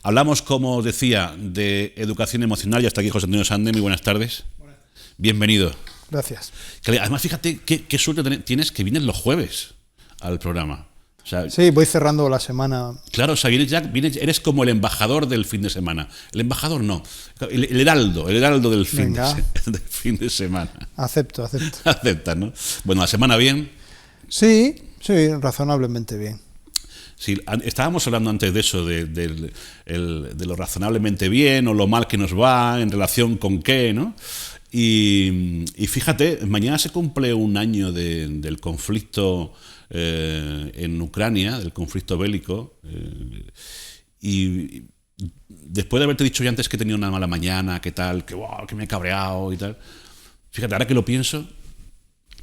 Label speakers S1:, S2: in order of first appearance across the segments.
S1: Hablamos, como decía, de educación emocional y hasta aquí José Antonio Sande. Muy buenas tardes. Bienvenido.
S2: Gracias.
S1: Además, fíjate qué suerte tienes que vienes los jueves al programa. O sea,
S2: sí, voy cerrando la semana.
S1: Claro, o sea, eres como el embajador del fin de semana. El embajador no, el heraldo del fin de semana.
S2: Acepto.
S1: Acepta, ¿no? Bueno, la semana bien.
S2: Sí, razonablemente bien.
S1: Sí, estábamos hablando antes de eso, de lo razonablemente bien o lo mal que nos va en relación con qué, ¿no? Y fíjate, mañana se cumple un año del conflicto en Ucrania, del conflicto bélico, y después de haberte dicho ya antes que he tenido una mala mañana, que tal, que me he cabreado y tal, fíjate, ahora que lo pienso,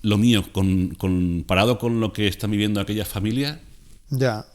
S1: lo mío, comparado con lo que están viviendo aquellas familias,
S2: ya.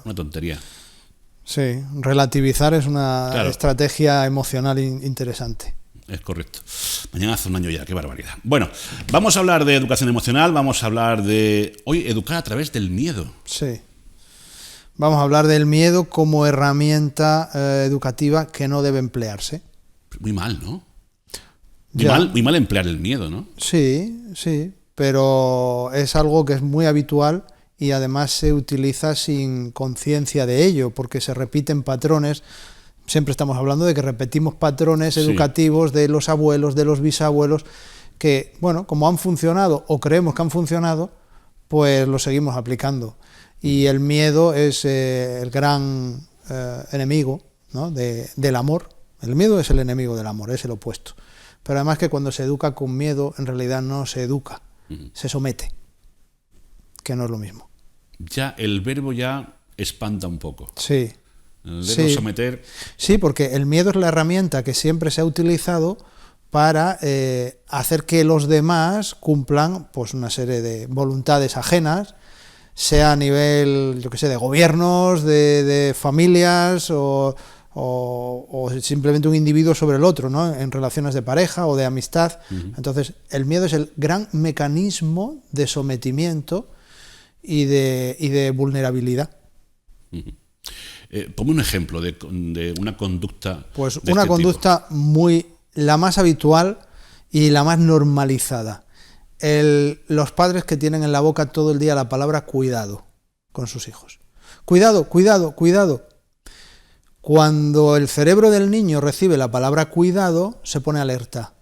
S1: Una tontería.
S2: Sí, relativizar es una estrategia emocional interesante.
S1: Es correcto. Mañana hace un año ya, qué barbaridad. Bueno, vamos a hablar de educación emocional, vamos a hablar de hoy educar a través del miedo.
S2: Sí. Vamos a hablar del miedo como herramienta educativa que no debe emplearse.
S1: Muy mal, ¿no? Muy mal emplear el miedo, ¿no?
S2: Sí, pero es algo que es muy habitual y además se utiliza sin conciencia de ello, porque se repiten patrones. Siempre estamos hablando de que repetimos patrones educativos de los abuelos, de los bisabuelos, que, bueno, como han funcionado o creemos que han funcionado, pues los seguimos aplicando. Y el miedo es el gran enemigo, ¿no? del amor. El miedo es el enemigo del amor, es el opuesto. Pero además que cuando se educa con miedo, en realidad no se educa, se somete, que no es lo mismo.
S1: Ya el verbo ya espanta un poco.
S2: Sí.
S1: El verbo someter.
S2: Sí, porque el miedo es la herramienta que siempre se ha utilizado para hacer que los demás cumplan pues una serie de voluntades ajenas, sea a nivel, yo qué sé, de gobiernos, de familias o simplemente un individuo sobre el otro, ¿no? En relaciones de pareja o de amistad. Entonces, el miedo es el gran mecanismo de sometimiento y de vulnerabilidad.
S1: Ponme un ejemplo de una conducta.
S2: Pues una conducta la más habitual y la más normalizada. Los padres que tienen en la boca todo el día la palabra cuidado con sus hijos. Cuidado. Cuando el cerebro del niño recibe la palabra cuidado, se pone alerta.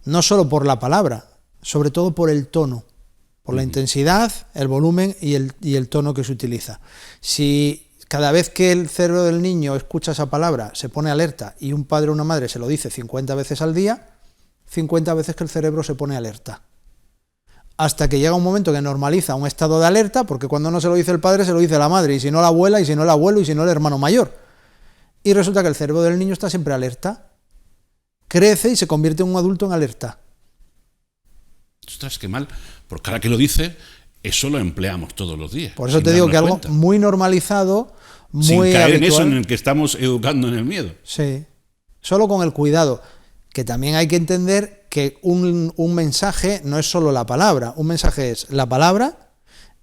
S2: No solo por la palabra, sobre todo por el tono, por la intensidad, el volumen y el tono que se utiliza. Si cada vez que el cerebro del niño escucha esa palabra se pone alerta y un padre o una madre se lo dice 50 veces al día, 50 veces que el cerebro se pone alerta. Hasta que llega un momento que normaliza un estado de alerta, porque cuando no se lo dice el padre, se lo dice la madre, y si no la abuela, y si no el abuelo, y si no el hermano mayor. Y resulta que el cerebro del niño está siempre alerta. Crece y se convierte en un adulto en alerta.
S1: Ostras, qué mal. Porque ahora que lo dice, eso lo empleamos todos los días.
S2: Por eso te digo que algo muy normalizado, muy
S1: sin caer
S2: habitual,
S1: en eso en el que estamos educando en el miedo.
S2: Sí. Solo con el cuidado. Que también hay que entender que un mensaje no es solo la palabra. Un mensaje es la palabra,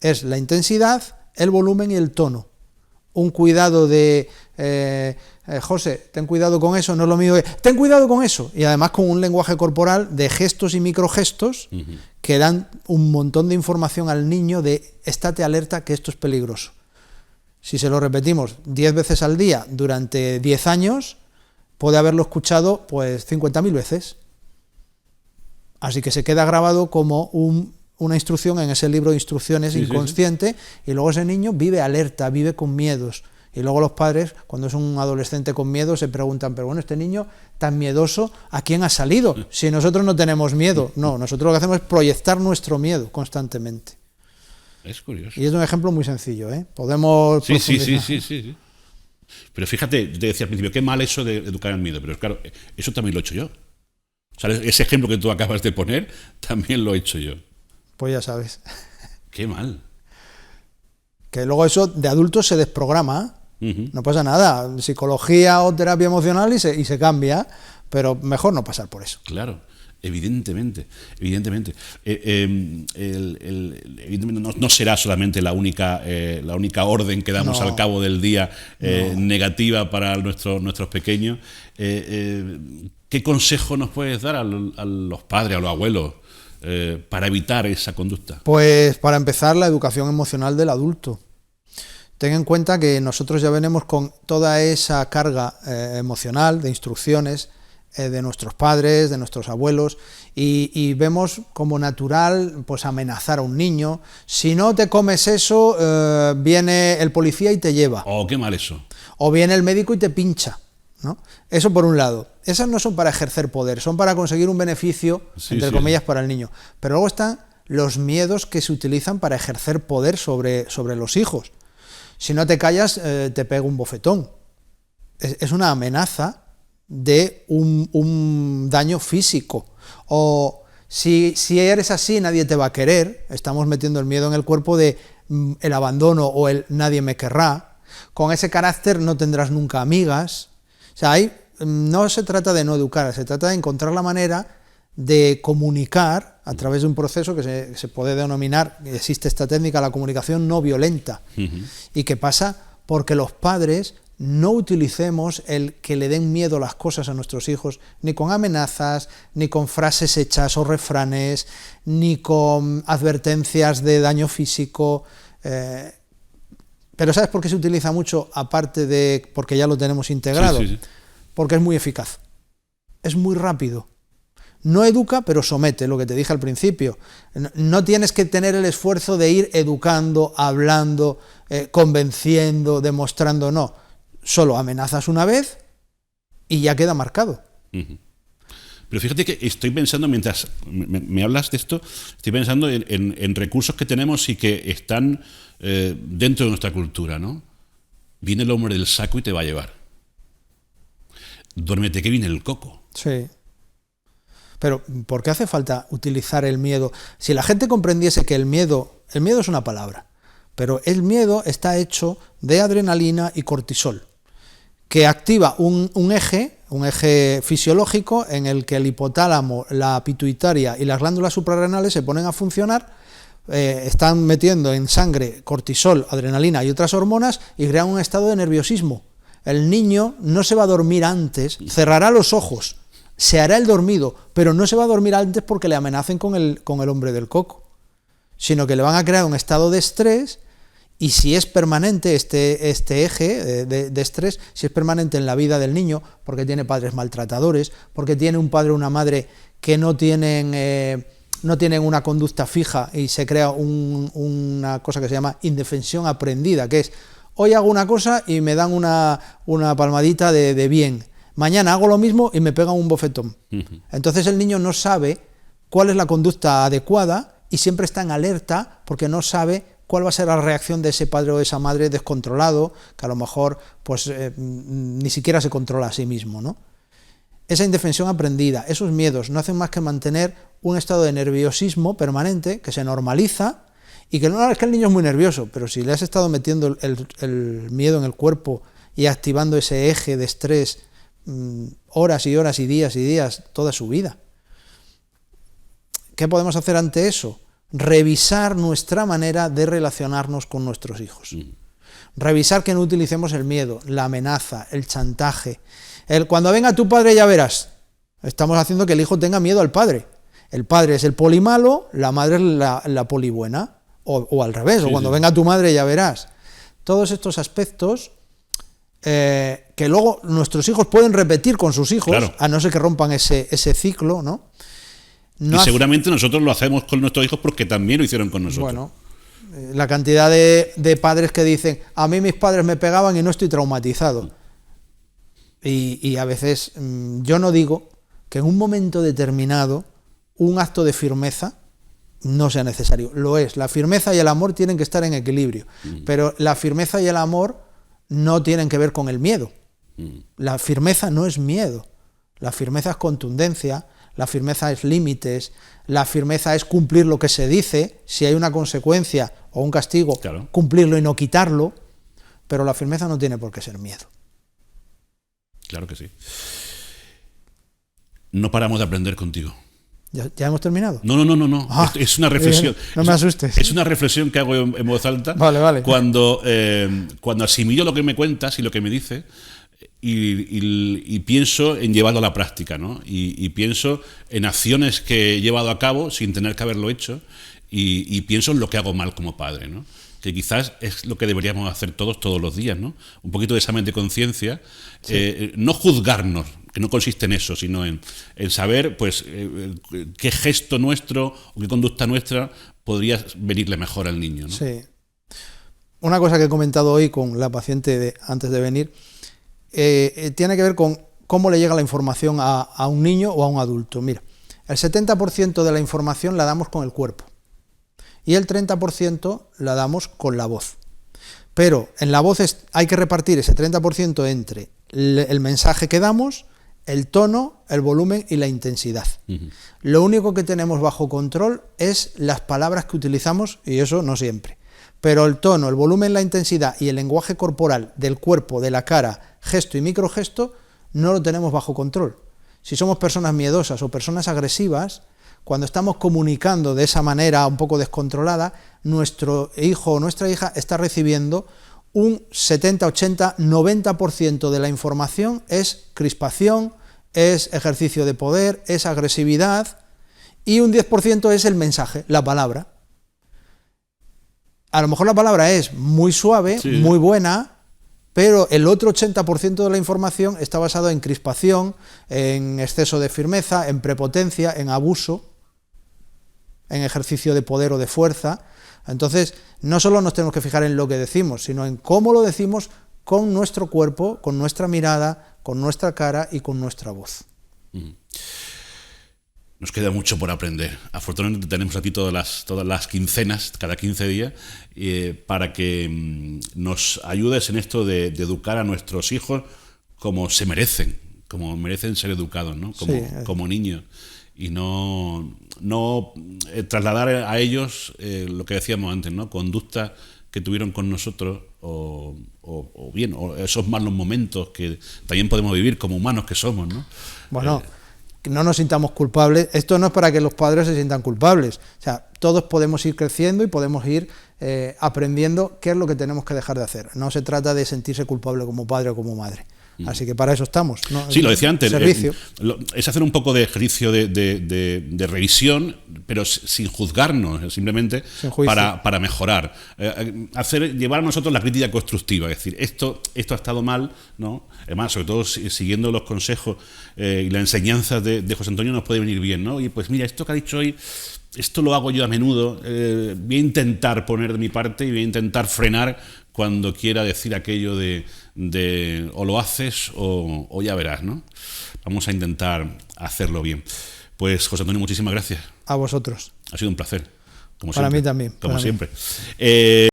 S2: es la intensidad, el volumen y el tono. Un cuidado de José, ten cuidado con eso, no es lo mío, ten cuidado con eso. Y además con un lenguaje corporal de gestos y microgestos que dan un montón de información al niño de estate alerta que esto es peligroso. Si se lo repetimos 10 veces al día durante 10 años, puede haberlo escuchado pues 50.000 veces. Así que se queda grabado como una instrucción en ese libro de instrucciones inconsciente, y luego ese niño vive alerta, vive con miedos. Y luego los padres, cuando es un adolescente con miedo, se preguntan, pero bueno, este niño tan miedoso, ¿a quién ha salido? Si nosotros no tenemos miedo. No, nosotros lo que hacemos es proyectar nuestro miedo constantemente.
S1: Es curioso.
S2: Y es un ejemplo muy sencillo, ¿eh? Podemos profundizar.
S1: Sí. Pero fíjate, te decía al principio, qué mal eso de educar el miedo, pero claro, eso también lo he hecho yo. O sea, ese ejemplo que tú acabas de poner, también lo he hecho yo.
S2: Pues ya sabes.
S1: Qué mal.
S2: Que luego eso de adultos se desprograma, no pasa nada, psicología o terapia emocional y se cambia, pero mejor no pasar por eso.
S1: Claro. Evidentemente. Evidentemente no será solamente la única orden que damos al cabo del día negativa para nuestros pequeños. ¿Qué consejo nos puedes dar a los padres, a los abuelos, para evitar esa conducta?
S2: Pues para empezar, la educación emocional del adulto. Ten en cuenta que nosotros ya venimos con toda esa carga emocional de instrucciones de nuestros padres, de nuestros abuelos, y vemos como natural pues amenazar a un niño. Si no te comes eso, viene el policía y te lleva.
S1: Oh, qué mal eso.
S2: O viene el médico y te pincha, ¿no? Eso por un lado. Esas no son para ejercer poder, son para conseguir un beneficio, entre comillas, para el niño. Pero luego están los miedos que se utilizan para ejercer poder sobre los hijos. Si no te callas, te pega un bofetón. Es una amenaza de un daño físico. O si eres así, nadie te va a querer. Estamos metiendo el miedo en el cuerpo de el abandono o el nadie me querrá. Con ese carácter no tendrás nunca amigas. O sea, no se trata de no educar, se trata de encontrar la manera de comunicar a través de un proceso que se puede denominar, existe esta técnica, la comunicación no violenta. Y que pasa porque los padres no utilicemos el que le den miedo las cosas a nuestros hijos, ni con amenazas, ni con frases hechas o refranes, ni con advertencias de daño físico. Pero ¿sabes por qué se utiliza mucho? Aparte de porque ya lo tenemos integrado.
S1: Sí.
S2: Porque es muy eficaz, es muy rápido. No educa, pero somete, lo que te dije al principio. No tienes que tener el esfuerzo de ir educando, hablando, convenciendo, demostrando, no. Solo amenazas una vez y ya queda marcado.
S1: Pero fíjate que estoy pensando, mientras me hablas de esto, estoy pensando en recursos que tenemos y que están dentro de nuestra cultura, ¿no? Viene el hombre del saco y te va a llevar. Duérmete que viene el coco.
S2: Sí. Pero ¿por qué hace falta utilizar el miedo? Si la gente comprendiese que el miedo es una palabra, pero el miedo está hecho de adrenalina y cortisol, que activa un eje fisiológico en el que el hipotálamo, la pituitaria y las glándulas suprarrenales se ponen a funcionar, están metiendo en sangre cortisol, adrenalina y otras hormonas y crean un estado de nerviosismo. El niño no se va a dormir antes, cerrará los ojos, se hará el dormido, pero no se va a dormir antes porque le amenacen con el hombre del coco, sino que le van a crear un estado de estrés. Y si es permanente este eje de estrés, si es permanente en la vida del niño, porque tiene padres maltratadores, porque tiene un padre o una madre que no tienen una conducta fija y se crea una cosa que se llama indefensión aprendida, que es, hoy hago una cosa y me dan una palmadita de bien, mañana hago lo mismo y me pegan un bofetón. Entonces el niño no sabe cuál es la conducta adecuada y siempre está en alerta porque no sabe cuál va a ser la reacción de ese padre o de esa madre descontrolado, que a lo mejor pues ni siquiera se controla a sí mismo, ¿no? Esa indefensión aprendida, esos miedos no hacen más que mantener un estado de nerviosismo permanente que se normaliza y que no es que el niño es muy nervioso, pero si le has estado metiendo el miedo en el cuerpo y activando ese eje de estrés horas y horas y días toda su vida. ¿Qué podemos hacer ante eso? Revisar nuestra manera de relacionarnos con nuestros hijos. Revisar que no utilicemos el miedo, la amenaza, el chantaje. Cuando venga tu padre ya verás. Estamos haciendo que el hijo tenga miedo al padre. El padre es el poli malo, la madre es la poli buena. O al revés, o cuando venga tu madre ya verás. Todos estos aspectos que luego nuestros hijos pueden repetir con sus hijos, claro, a no ser que rompan ese ciclo, ¿no?
S1: Y seguramente nosotros lo hacemos con nuestros hijos porque también lo hicieron con nosotros.
S2: Bueno, la cantidad de padres que dicen, a mí mis padres me pegaban y no estoy traumatizado. Y a veces yo no digo que en un momento determinado un acto de firmeza no sea necesario. Lo es. La firmeza y el amor tienen que estar en equilibrio. Pero la firmeza y el amor no tienen que ver con el miedo. La firmeza no es miedo. La firmeza es contundencia. La firmeza es límites, la firmeza es cumplir lo que se dice, si hay una consecuencia o un castigo, claro, cumplirlo y no quitarlo, pero la firmeza no tiene por qué ser miedo.
S1: Claro que sí. No paramos de aprender contigo.
S2: ¿Ya hemos terminado?
S1: No.
S2: Ah,
S1: Es una reflexión.
S2: no me asustes.
S1: Es una reflexión que hago en voz alta.
S2: Vale.
S1: Cuando asimilo lo que me cuentas y lo que me dices y pienso en llevarlo a la práctica, ¿no? Y pienso en acciones que he llevado a cabo sin tener que haberlo hecho y pienso en lo que hago mal como padre, ¿no? Que quizás es lo que deberíamos hacer todos los días, ¿no? Un poquito de examen de conciencia, sí. No juzgarnos, que no consiste en eso, sino en saber pues qué gesto nuestro o qué conducta nuestra podría venirle mejor al niño, ¿no?
S2: Sí. Una cosa que he comentado hoy con la paciente antes de venir tiene que ver con cómo le llega la información a un niño o a un adulto. Mira, el 70% de la información la damos con el cuerpo y el 30% la damos con la voz. Pero en la voz hay que repartir ese 30% entre el mensaje que damos, el tono, el volumen y la intensidad. Uh-huh. Lo único que tenemos bajo control es las palabras que utilizamos, y eso no siempre. Pero el tono, el volumen, la intensidad y el lenguaje corporal del cuerpo, de la cara, gesto y microgesto, no lo tenemos bajo control. Si somos personas miedosas o personas agresivas, cuando estamos comunicando de esa manera un poco descontrolada, nuestro hijo o nuestra hija está recibiendo un 70, 80, 90% de la información es crispación, es ejercicio de poder, es agresividad, y un 10% es el mensaje, la palabra. A lo mejor la palabra es muy suave, sí, muy buena, pero el otro 80% de la información está basado en crispación, en exceso de firmeza, en prepotencia, en abuso, en ejercicio de poder o de fuerza. Entonces, no solo nos tenemos que fijar en lo que decimos, sino en cómo lo decimos con nuestro cuerpo, con nuestra mirada, con nuestra cara y con nuestra voz.
S1: Nos queda mucho por aprender. Afortunadamente tenemos aquí todas las quincenas, cada 15 días, para que nos ayudes en esto de educar a nuestros hijos como merecen ser educados, ¿no? Como niños. Y no trasladar a ellos lo que decíamos antes, ¿no? Conductas que tuvieron con nosotros o esos malos momentos que también podemos vivir como humanos que somos, ¿no?
S2: Bueno, no nos sintamos culpables. Esto no es para que los padres se sientan culpables. O sea, todos podemos ir creciendo y podemos ir aprendiendo qué es lo que tenemos que dejar de hacer. No se trata de sentirse culpable como padre o como madre. Así que para eso estamos, ¿no?
S1: Sí, lo decía antes,
S2: servicio.
S1: Es hacer un popo de ejercicio de revisión, pero sin juzgarnos, simplemente para mejorar. Llevar a nosotros la crítica constructiva, es decir, esto ha estado mal, ¿no? Además, sobre todo siguiendo los consejos y las enseñanzas de José Antonio nos puede venir bien, ¿no? Y pues mira, esto que ha dicho hoy, esto lo hago yo a menudo, voy a intentar poner de mi parte y voy a intentar frenar cuando quiera decir aquello de o lo haces o ya verás, ¿no? Vamos a intentar hacerlo bien. Pues José Antonio, muchísimas gracias.
S2: A vosotros.
S1: Ha sido un placer.
S2: Para mí también.
S1: Como siempre.